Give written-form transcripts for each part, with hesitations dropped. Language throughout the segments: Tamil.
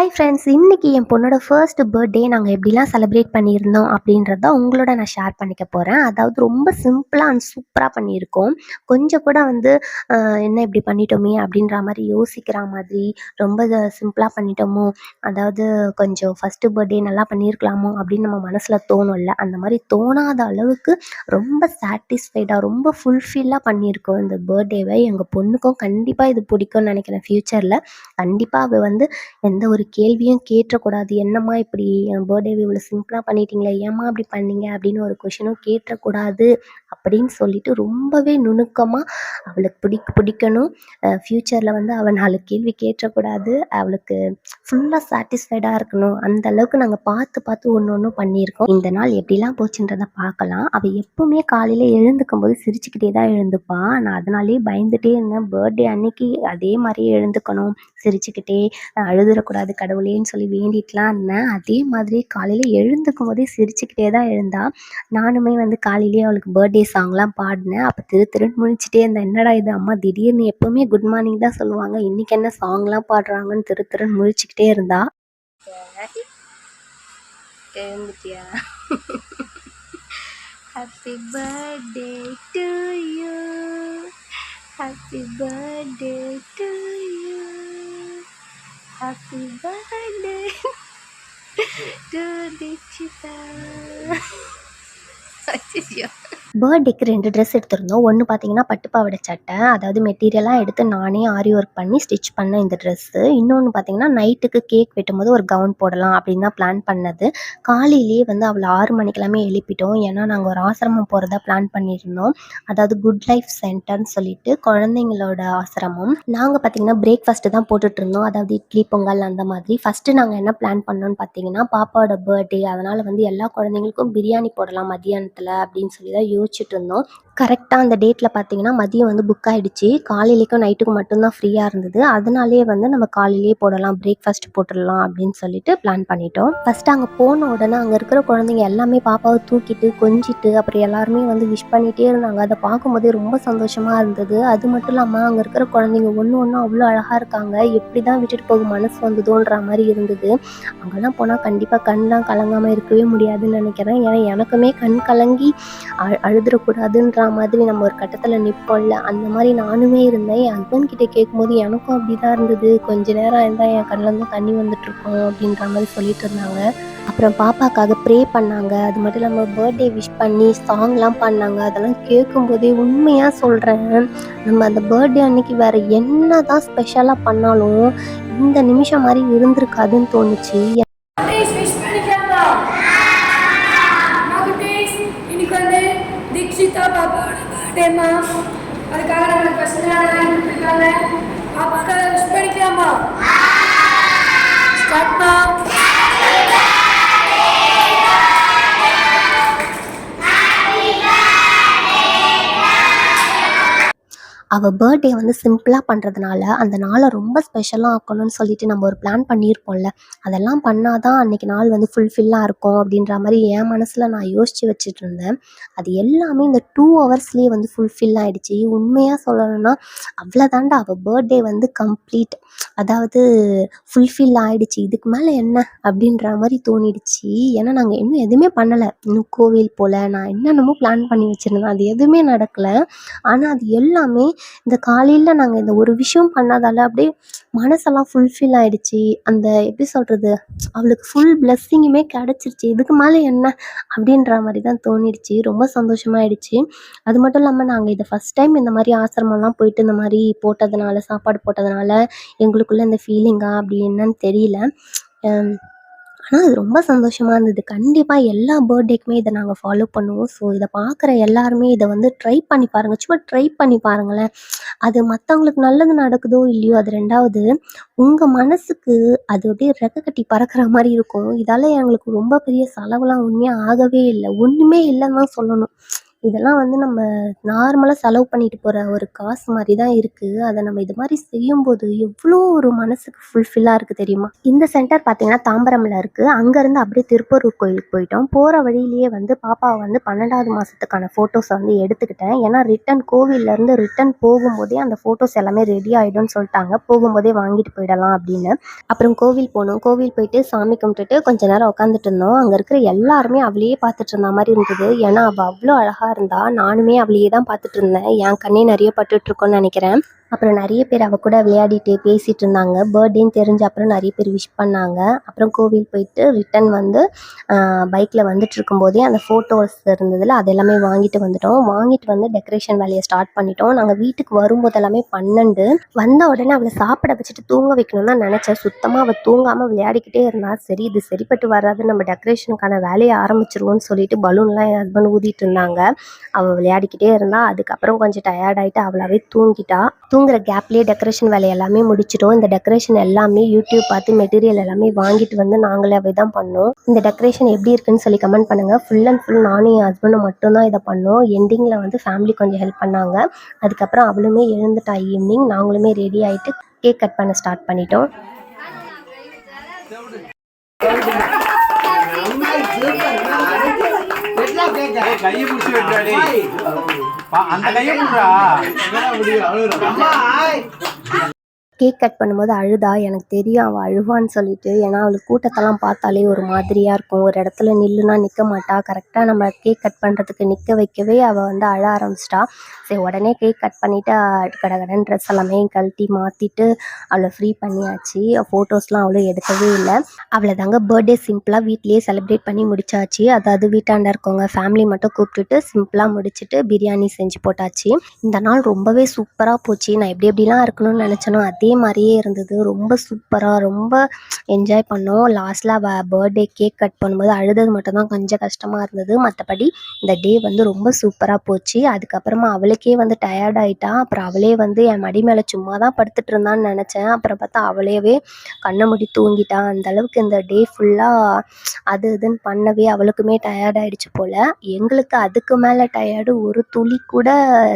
ஹாய் ஃப்ரெண்ட்ஸ், இன்னைக்கு என் பொண்ணோட ஃபர்ஸ்ட் பர்த்டே நாங்கள் எப்படிலாம் செலிப்ரேட் பண்ணியிருந்தோம் அப்படின்றத உங்களோட நான் ஷேர் பண்ணிக்க போகிறேன். அதாவது ரொம்ப சிம்பிளாக அண்ட் சூப்பராக பண்ணியிருக்கோம். கொஞ்சம் கூட என்ன இப்படி பண்ணிட்டோமே அப்படின்ற மாதிரி யோசிக்கிற மாதிரி ரொம்ப சிம்பிளாக பண்ணிட்டோமோ, அதாவது கொஞ்சம் ஃபஸ்ட்டு பர்த்டே நல்லா பண்ணியிருக்கலாமோ அப்படின்னு நம்ம மனசில் தோணும்ல, அந்த மாதிரி தோணாத அளவுக்கு ரொம்ப சாட்டிஸ்ஃபைடாக ரொம்ப ஃபுல்ஃபில்லாக பண்ணியிருக்கோம் இந்த பர்த்டேவை. எங்கள் பொண்ணுக்கும் கண்டிப்பாக இது பிடிக்கும்னு நினைக்கிறேன். ஃப்யூச்சரில் கண்டிப்பாக அவள் எந்த ஒரு கேள்வியும் கேட்டக்கூடாது. என்னம்மா இப்படி என் பர்த்டேவை இவ்வளோ சிம்பிளாக பண்ணிட்டீங்களே, ஏம்மா இப்படி பண்ணீங்க அப்படின்னு ஒரு கொஷினும் கேட்டக்கூடாது அப்படின்னு சொல்லிட்டு ரொம்பவே நுணுக்கமாக அவளுக்கு பிடிக்கணும். ஃப்யூச்சரில் அவள் 4 கேள்வி கேட்டக்கூடாது, அவளுக்கு ஃபுல்லாக சாட்டிஸ்ஃபைடாக இருக்கணும். அந்த அளவுக்கு நாங்கள் பார்த்து பார்த்து ஒன்று ஒன்றும் பண்ணியிருக்கோம். இந்த நாள் எப்படிலாம் போச்சுன்றதை பார்க்கலாம். அவள் எப்பவுமே காலையில் எழுந்துக்கும் போது சிரிச்சுக்கிட்டே தான் எழுந்துப்பா. நான் அதனாலேயே பயந்துகிட்டே இருந்தேன், பர்த்டே அன்னைக்கு அதே மாதிரியே எழுந்துக்கணும், சிரிச்சுக்கிட்டே அழுதுறக்கூடாது கடவுளேன்னு சொல்லி வேண்டிட்டுலாம் இருந்தேன். அதே மாதிரி காலையில் எழுந்துக்கும் போதே சிரிச்சுக்கிட்டே தான் எழுந்தா. நானுமே காலையிலேயே அவளுக்கு பர்த்டே சாங்லாம் பாடினேன். அப்போ திருன்னு முழிச்சிட்டே இருந்தேன், என்னடா இது அம்மா திடீர்னு எப்போவுமே குட் மார்னிங் தான் சொல்லுவாங்க, இன்றைக்கி என்ன சாங்லாம் பாடுறாங்கன்னு திருன்னு முழிச்சிக்கிட்டே இருந்தா. எழுந்துட்டியா? Happy birthday to you, happy birthday to you, happy birthday to Dikshita. பர்த்டேக்கு 2 ட்ரெஸ் எடுத்திருந்தோம். ஒன்று பார்த்தீங்கன்னா பட்டு பாவாடை சட்டை, அதாவது மெட்டீரியலாக எடுத்து நானே ஆரி ஒர்க் பண்ணி ஸ்டிச் பண்ணேன் இந்த ட்ரெஸ்ஸு. இன்னொன்று பார்த்தீங்கன்னா நைட்டுக்கு கேக் வெட்டும்போது ஒரு கவுன் போடலாம் அப்படின்னு தான் பிளான் பண்ணது. காலையிலேயே அவளை 6 மணிக்கெல்லாமே எழுப்பிட்டோம். ஏன்னா நாங்கள் ஒரு ஆசிரமம் போகிறதா பிளான் பண்ணியிருந்தோம். அதாவது குட் லைஃப் சென்டர்னு சொல்லிட்டு குழந்தைங்களோட ஆசிரமம். நாங்கள் பார்த்தீங்கன்னா பிரேக்ஃபாஸ்ட்டு தான் போட்டுட்டு இருந்தோம், அதாவது இட்லி பொங்கல் அந்த மாதிரி. ஃபஸ்ட்டு நாங்கள் என்ன பிளான் பண்ணோன்னு பார்த்தீங்கன்னா, பாப்பாவோட பர்த்டே, அதனால் எல்லா குழந்தைங்களுக்கும் பிரியாணி போடலாம் மதியானத்தில் அப்படின்னு சொல்லி தான் யோசிச்சுட்டு இருந்தோம். கரெக்டாக அந்த டேட்டில் பார்த்தீங்கன்னா மதியம் புக் ஆகிடுச்சு. காலையிலேக்கும் நைட்டுக்கும் மட்டும்தான் ஃப்ரீயாக இருந்தது. அதனாலேயே நம்ம காலையிலேயே போடலாம், பிரேக்ஃபாஸ்ட் போட்டுடலாம் அப்படின்னு சொல்லிட்டு பிளான் பண்ணிட்டோம். ஃபஸ்ட்டு அங்கே போன உடனே அங்கே இருக்கிற குழந்தைங்க எல்லாமே பாப்பாவை தூக்கிட்டு கொஞ்சிட்டு அப்புறம் எல்லாருமே விஷ் பண்ணிகிட்டே இருந்தாங்க. அதை பார்க்கும்போதே ரொம்ப சந்தோஷமாக இருந்தது. அது மட்டும் இல்லாமல் அங்கே இருக்கிற குழந்தைங்க ஒன்று அவ்வளோ அழகாக இருக்காங்க. எப்படி தான் விட்டுட்டு போக மனசு வந்ததோன்ற மாதிரி இருந்தது. அங்கெல்லாம் போனால் கண்டிப்பாக கண்லாம் கலங்காமல் இருக்கவே முடியாதுன்னு நினைக்கிறேன். ஏன்னா எனக்குமே கண் கலங்கி அழுதுறக்கூடாதுன்ற மாதிரி நம்ம ஒரு கட்டத்தில் நிற்போம்ல, அந்த மாதிரி நானுமே இருந்தேன். என் ஹஸ்பண்ட் கிட்டே கேட்கும்போது எனக்கும் அப்படி தான் இருந்தது. கொஞ்ச நேரம் இருந்தால் என் கண்ணிலேருந்து தண்ணி வந்துட்டுருக்கோம் அப்படின்ற மாதிரி சொல்லிட்டு இருந்தாங்க. அப்புறம் பாப்பாக்காக ப்ரே பண்ணாங்க. அது மட்டும் இல்லாமல் பர்த்டே விஷ் பண்ணி சாங்லாம் பாடினாங்க. அதெல்லாம் கேட்கும்போதே உண்மையாக சொல்கிறேன், நம்ம அந்த பர்த்டே அன்னைக்கு வேறு என்ன தான் ஸ்பெஷலாக பண்ணாலும் இந்த நிமிஷம் மாதிரி இருந்திருக்காதுன்னு தோணுச்சு. தீக்ஷிதா பாப்பாவோட பர்த்டேமா, அதுக்காக நம்மளுக்கு பசங்களாம் இருக்காங்க. பாப்பாக்காக விஷ் பண்ணிக்கலாமா? ஸ்டார்ட்மா. அவள் பர்த்டே சிம்பிளாக பண்ணுறதுனால அந்த நாளை ரொம்ப ஸ்பெஷலாக ஆக்கணும்னு சொல்லிட்டு நம்ம ஒரு பிளான் பண்ணியிருப்போம்ல, அதெல்லாம் பண்ணால் தான் அன்றைக்கி நாள் ஃபுல்ஃபில்லாக இருக்கும் அப்படின்ற மாதிரி என் மனசில் நான் யோசித்து வச்சுட்டு இருந்தேன். அது எல்லாமே இந்த 2 ஹவர்ஸ்லேயே ஃபுல்ஃபில் ஆகிடுச்சு. உண்மையாக சொல்லணும்னா அவ்வளோதாண்டா அவள் பர்த்டே கம்ப்ளீட், அதாவது ஃபுல்ஃபில் ஆகிடுச்சு. இதுக்கு மேலே என்ன அப்படின்ற மாதிரி தோணிடுச்சு. ஏன்னா நாங்கள் இன்னும் எதுவுமே பண்ணலை. இன்னும் கோவில் போல் நான் என்னென்னமோ பிளான் பண்ணி வச்சுருந்தேன், அது எதுவுமே நடக்கலை. ஆனால் அது எல்லாமே இந்த காலையில் நாங்கள் இந்த ஒரு விஷயம் பண்ணதால் அப்படியே மனசெல்லாம் ஃபுல்ஃபில் ஆகிடுச்சு. அந்த எப்படி சொல்கிறது, அவளுக்கு ஃபுல் பிளெஸ்ஸிங்குமே கிடச்சிருச்சு. இதுக்கு மேலே என்ன அப்படின்ற மாதிரி தான் தோணிடுச்சு. ரொம்ப சந்தோஷமாயிடுச்சு. அது மட்டும் இல்லாமல் நாங்கள் இதை ஃபஸ்ட் டைம் இந்த மாதிரி ஆசிரமம்லாம் போயிட்டு இந்த மாதிரி போட்டதுனால, சாப்பாடு போட்டதுனால எங்களுக்குள்ளே இந்த ஃபீலிங்கா அப்படி என்னன்னு தெரியல. ஆனால் அது ரொம்ப சந்தோஷமாக இருந்தது. கண்டிப்பாக எல்லா பர்த்டேக்குமே இதை நாங்கள் ஃபாலோ பண்ணுவோம். ஸோ இதை பார்க்குற எல்லாருமே இதை ட்ரை பண்ணி பாருங்கள். சும்மா ட்ரை பண்ணி பாருங்களேன். அது மற்றவங்களுக்கு நல்லது நடக்குதோ இல்லையோ அது 2வது. உங்கள் மனசுக்கு அது அப்படியே ரெக்கை கட்டி பறக்கிற மாதிரி இருக்கும். இதால் எங்களுக்கு ரொம்ப பெரிய செலவுலாம் உண்மையாக ஆகவே இல்லை. ஒன்றுமே இல்லைன்னு தான் சொல்லணும். இதெல்லாம் வந்து நம்ம நார்மலா செலவு பண்ணிட்டு போற ஒரு காசு மாரி தான் இருக்கு. அத நம்ம இது மாரி செய்யும்போது எவ்ளோ ஒரு மனசுக்கு ஃபுல்ஃபில்லா இருக்கு தெரியுமா? இந்த சென்டர் பார்த்தீங்கன்னா தாம்பரம்ல இருக்கு. அங்கருந்து அப்படியே திருப்பரூர் கோயிலுக்கு போயிட்டோம். போற வழியிலேயே வந்து பாப்பாவ வந்து 12வது மாசத்துக்கான ஃபோட்டோஸ வந்து எடுத்துக்கிட்டேன். ஏன்னா கோவில்லருந்து ரிட்டர்ன் போகும்போதே அந்த ஃபோட்டோஸ் எல்லாமே ரெடி ஆயிடும்னு சொல்ட்டாங்க. போகும்போதே வாங்கிட்டு போயிடலாம் அப்படின்னு. அப்புறம் கோவில் போனோம். கோவில் போயிட்டு சாமி கும்பிட்டுட்டு கொஞ்ச நேரம் உட்காந்துட்டு இருந்தோம். அங்க இருக்கிற எல்லாருமே அவளையே பார்த்துட்டு இருந்த மாரி இருந்தது. ஏன்னா அவ அவ்ளோ அழகா இருந்தா. நானுமே அவளையே தான் பார்த்துட்டு இருந்தேன். என் கண்ணே நெறைய பட்டுட்டுருக்கும்னு நெனைக்கிறேன். அப்புறம் நெறைய பேர் அவ கூட விளையாடிட்டு பேசிட்டு இருந்தாங்க. பர்த்டேன்னு தெரிஞ்ச அப்புறம் நெறைய பேர் விஷ் பண்ணாங்க. அப்புறம் கோவில் போயிட்டு ரிட்டர்ன் வந்து பைக்ல வந்துட்டுருக்கும்போதே அந்த ஃபோட்டோஸ் இருந்ததுல அது எல்லாமே வாங்கிட்டு வந்துட்டோம். வாங்கிட்டு வந்து டெக்கரேஷன் வேலைய ஸ்டார்ட் பண்ணிட்டோம். நாங்க வீட்டுக்கு வரும்போது எல்லாமே 12. வந்த உடனே அவள சாப்பிட வச்சுட்டு தூங்க வைக்கணும்னு தான் நெனச்சேன். சுத்தமா அவ தூங்காம விளையாடிக்கிட்டே இருந்தா. சரி இது சரிப்பட்டு வராது. நம்ம டெக்கரேஷனுக்கான வேலைய ஆரம்பிச்சுருவோம்னு சொல்லிட்டு பலூன்லாம் என் ஹஸ்பண்ட் ஊதிட்டு இருந்தாங்க. அவ விளையாடிக்கிட்டே இருந்தா. அதுக்கப்புறம் கொஞ்சம் டயர்ட் ஆயிட்டு அவளாவே தூங்கிட்டா. தூங்குற கேப்லேயே டெக்கரேஷன் வேலை எல்லாமே முடிச்சிட்டோம். இந்த டெக்கரேஷன் எல்லாமே யூடியூப் பார்த்து மெட்டீரியல் எல்லாமே வாங்கிட்டு வந்து நாங்களாவே தான் பண்ணோம். இந்த டெக்கரேஷன் எப்படி இருக்குன்னு சொல்லி கமெண்ட் பண்ணுங்க. ஃபுல் அண்ட் ஃபுல் நானும் என் ஹஸ்பண்டும் மட்டும் தான் இதை பண்ணோம். எண்டிங்கில் வந்து ஃபேமிலி கொஞ்சம் ஹெல்ப் பண்ணாங்க. அதுக்கப்புறம் அவளுமே எழுந்துட்டா ஈவினிங். நாங்களுமே ரெடி ஆகிட்டு கேக் கட் பண்ண ஸ்டார்ட் பண்ணிட்டோம். கையை பிடிச்சி வெட்டாடி அந்த கையை கேக் கட் பண்ணும்போது அழுதா. எனக்கு தெரியும் அவள் அழுவான்னு சொல்லிட்டு. ஏன்னா அவளுக்கு கூட்டத்தெல்லாம் பார்த்தாலே ஒரு மாதிரியாக இருக்கும். ஒரு இடத்துல நில்லுனா நிற்க மாட்டா. கரெக்டாக நம்ம கேக் கட் பண்ணுறதுக்கு நிற்க வைக்கவே அவள் வந்து அழ ஆரம்பிச்சிட்டா. சரி உடனே கேக் கட் பண்ணிவிட்டு கடகடன்னு ட்ரெஸ் எல்லாமே கழட்டி மாற்றிட்டு அவளை ஃப்ரீ பண்ணியாச்சு. ஃபோட்டோஸ்லாம் அவளும் எடுக்கவே இல்லை. அவளை தாங்க பர்த்டே சிம்பிளாக வீட்லேயே செலிப்ரேட் பண்ணி முடிச்சாச்சு. அதாவது வீட்டாண்ட இருக்கவங்க ஃபேமிலி மட்டும் கூப்பிட்டுட்டு சிம்பிளாக முடிச்சுட்டு பிரியாணி செஞ்சு போட்டாச்சு. இந்த நாள் ரொம்பவே சூப்பராக போச்சு. நான் எப்படிலாம் இருக்கணும்னு நினச்சேனோ அதே மாதிரியே இருந்தது. ரொம்ப சூப்பராக ரொம்ப என்ஜாய் பண்ணோம். லாஸ்ட்டில் அவள் பர்த்டே கேக் கட் பண்ணும்போது அழுதது மட்டும்தான் கொஞ்சம் கஷ்டமாக இருந்தது. மற்றபடி இந்த டே வந்து ரொம்ப சூப்பராக போச்சு. அதுக்கப்புறமா அவளுக்கே வந்து டயர்ட் ஆகிட்டா. அப்புறம் அவளே வந்து என் மடி மேலே சும்மா தான் படுத்துட்டு இருந்தான்னு நினச்சேன். அப்புறம் பார்த்தா அவளேவே கண்ணை மூடி தூங்கிட்டா. அந்தளவுக்கு இந்த டே ஃபுல்லாக அது இதுன்னு பண்ணவே அவளுக்குமே டயர்ட் ஆகிடுச்சு போல். எங்களுக்கு அதுக்கு மேலே டயர்டு. ஒரு துளி கூட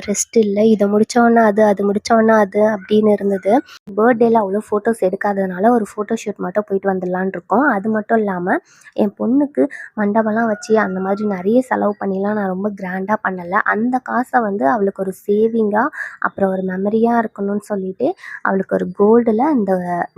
ரெஸ்ட் இல்லை. இதை முடித்தோன்னே அது முடித்தோன்னே அது அப்படின்னு இருந்தது. பர்த்டேல அவ்வளோ ஃபோட்டோஸ் எடுக்காததுனால ஒரு ஃபோட்டோ ஷூட் மட்டும் போயிட்டு வந்துடலான்னு இருக்கோம். அது மட்டும் இல்லாமல் என் பொண்ணுக்கு மண்டபம்லாம் வச்சு அந்த மாதிரி நிறைய செலவு பண்ணிலாம் நான் ரொம்ப கிராண்டாக பண்ணலை. அந்த காசை வந்து அவளுக்கு ஒரு சேவிங்காக அப்புறம் ஒரு மெமரியாக இருக்கணும்னு சொல்லிட்டு அவளுக்கு ஒரு கோல்டில் இந்த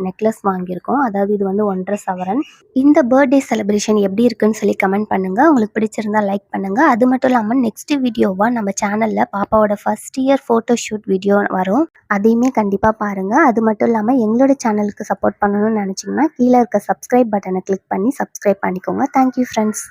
நெக்லஸ் வாங்கியிருக்கோம். அதாவது இது வந்து 1.5 சவரன். இந்த பர்த்டே செலிப்ரேஷன் எப்படி இருக்குன்னு சொல்லி கமெண்ட் பண்ணுங்கள். உங்களுக்கு பிடிச்சிருந்தா லைக் பண்ணுங்கள். அது மட்டும் இல்லாமல் நெக்ஸ்ட் வீடியோவாக நம்ம சேனலில் பாப்பாவோட first year photo shoot video வரும். அதையுமே கண்டிப்பாக பாருங்கள். அது மட்டும் இல்லாமல் எங்களோட சேனலுக்கு சப்போர்ட் பண்ணணும்னு நினச்சிங்கன்னா கீழே இருக்க சப்ஸ்கிரைப் பட்டனை கிளிக் பண்ணி சப்ஸ்கிரைப் பண்ணிக்கோங்க. Thank you friends.